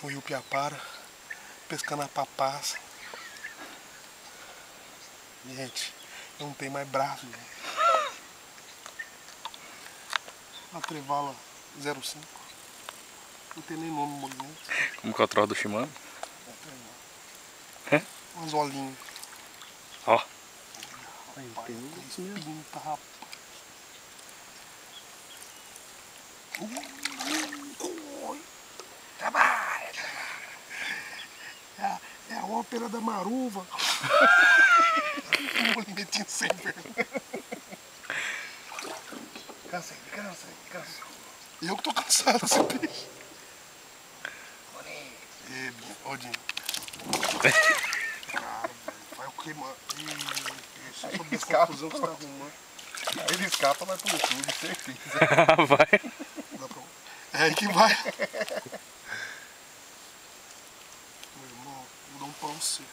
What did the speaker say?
no rio Piapara, pescando a papaça. Gente, eu não tenho mais braço, gente. A Trevala 05. Não tem nem nome no movimento. Como que é o troço do Shimano? É? Uns olhinhos. Ó. Rapaz, tem pinta, rapaz. Trabalha! É a ópera da Maruva. Um movimentinho sem vergonha. Cansei. Eu que tô cansado desse peixe. Ô, Dinho. Cara, velho, vai o que, mano? Só sobre a confusão que você tá arrumando. Aí ele escapa, vai pro YouTube, certeza. Vai. É aí que vai. Meu irmão, vou dar um pau no você.